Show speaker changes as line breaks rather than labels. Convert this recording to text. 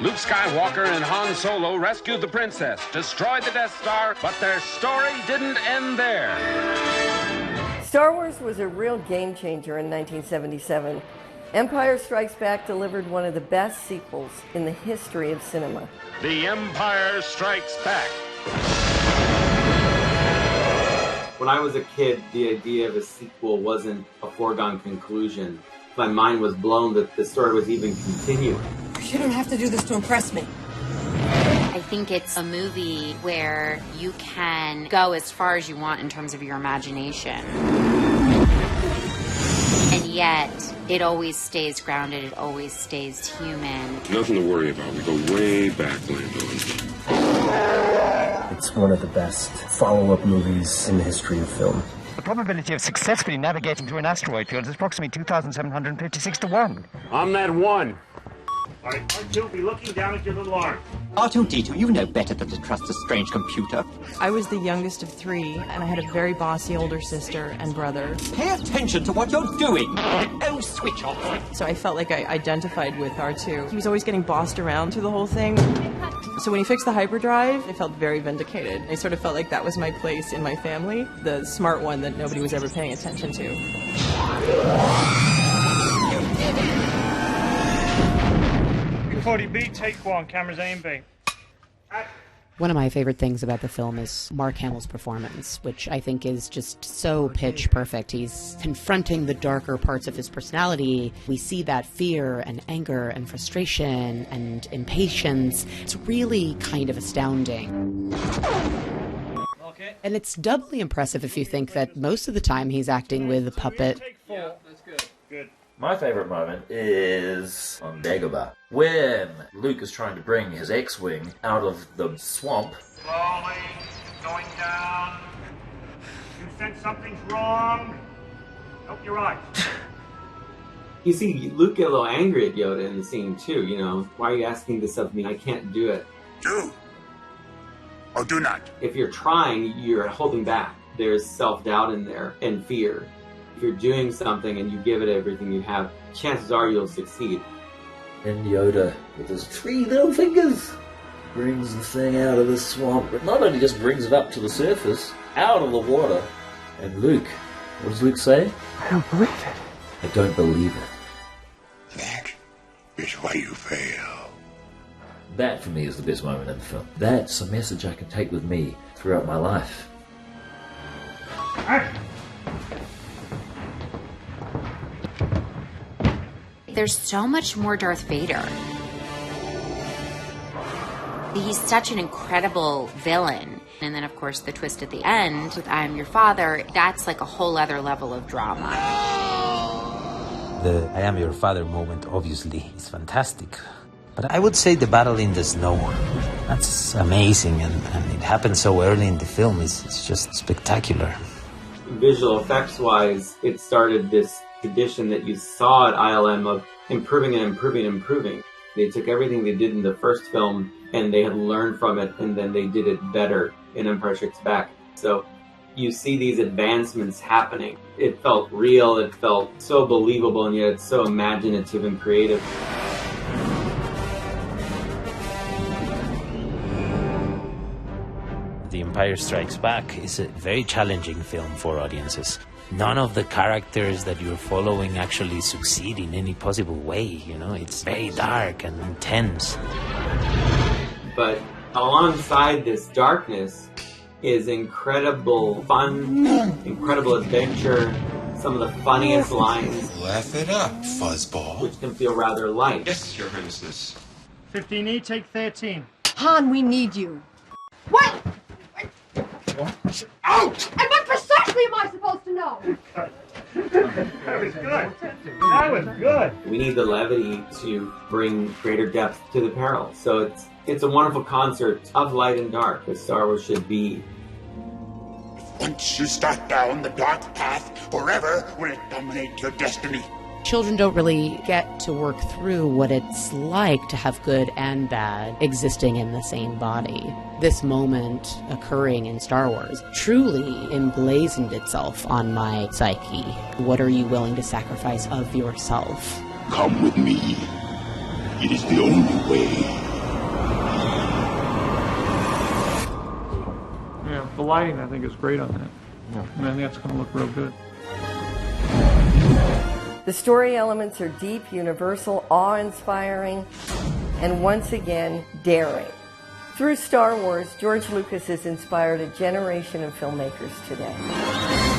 Luke Skywalker and Han Solo rescued the princess, destroyed the Death Star, but their story didn't end there.
Star Wars was a real game changer in 1977. Empire Strikes Back delivered one of the best sequels in the history of cinema.
The Empire Strikes Back.
When I was a kid, the idea of a sequel wasn't a foregone conclusion. My mind was blown that the story was even continuing.
You don't have to do this to impress me.
I think it's a movie where you can go as far as you want in terms of your imagination. And yet, it always stays grounded, it always stays human.
Nothing to worry about. We go way back, Lando.
It's one of the best follow-up movies in the history of film.
The probability of successfully navigating through an asteroid field is approximately 2,756 to 1.
I'm that one.
All right, R2, be looking down at your little arm.
R2-D2, you know better than to trust a strange computer.
I was the youngest of three, and I had a very bossy older sister and brother.
Pay attention to what you're doing! Oh, switch off!
So I felt like I identified with R2. He was always getting bossed around through the whole thing. So when he fixed the hyperdrive, I felt very vindicated. I sort of felt like that was my place in my family, the smart one that nobody was ever paying attention to.
40B, take one, cameras aim B.
One of my favorite things about the film is Mark Hamill's performance, which I think is just so pitch perfect. He's confronting the darker parts of his personality. We see that fear and anger and frustration and impatience. It's really kind of astounding.
Okay.
And it's doubly impressive if you think that most of the time he's acting with a puppet.
Yeah, that's good. Good.
My favourite moment is on Dagobah, when Luke is trying to bring his X-Wing out of the swamp.
Slowly, going down. You sense something's wrong. Open your eyes.
You see Luke get a little angry at Yoda in the scene too, you know. Why are you asking this of me? I can't do it.
Do. Or do not.
If you're trying, you're holding back. There's self-doubt in there and fear. If you're doing something and you give it everything you have, chances are you'll succeed.
And Yoda, with his 3 little fingers, brings the thing out of the swamp. But not only just brings it up to the surface, out of the water. And Luke, what does Luke say?
I don't believe it.
I don't believe it.
That is why you fail.
That, for me, is the best moment in the film. That's a message I can take with me throughout my life.
There's so much more Darth Vader. He's such an incredible villain. And then, of course, the twist at the end with I am your father, that's like a whole other level of drama.
The I am your father moment, obviously, is fantastic. But I would say the battle in the snow, that's amazing. And it happened so early in the film. It's just spectacular.
Visual effects-wise, it started this tradition that you saw at ILM of improving and improving and improving. They took everything they did in the first film and they had learned from it, and then they did it better in Empire Strikes Back. So you see these advancements happening. It felt real, it felt so believable, and yet it's so imaginative and creative.
The Empire Strikes Back is a very challenging film for audiences. None of the characters that you're following actually succeed in any possible way, you know? It's very dark and intense.
But alongside this darkness is incredible fun, incredible adventure, some of the funniest lines.
Laugh it up, fuzzball.
Which can feel rather light.
Yes, Your Highnesses.
15E, take 13.
Han, we need you. What?
Out!
And what precisely am I supposed to know?
That was good. That was good.
We need the levity to bring greater depth to the peril. So it's a wonderful concert of light and dark, as Star Wars should be.
Once you start down the dark path, forever will it dominate your destiny.
Children don't really get to work through what it's like to have good and bad existing in the same body. This moment occurring in Star Wars truly emblazoned itself on my psyche. What are you willing to sacrifice of yourself?
Come with me. It is the only way.
The lighting, I think, is great on that.
Yeah.
And I think that's going to look real good.
The story elements are deep, universal, awe-inspiring, and once again, daring. Through Star Wars, George Lucas has inspired a generation of filmmakers today.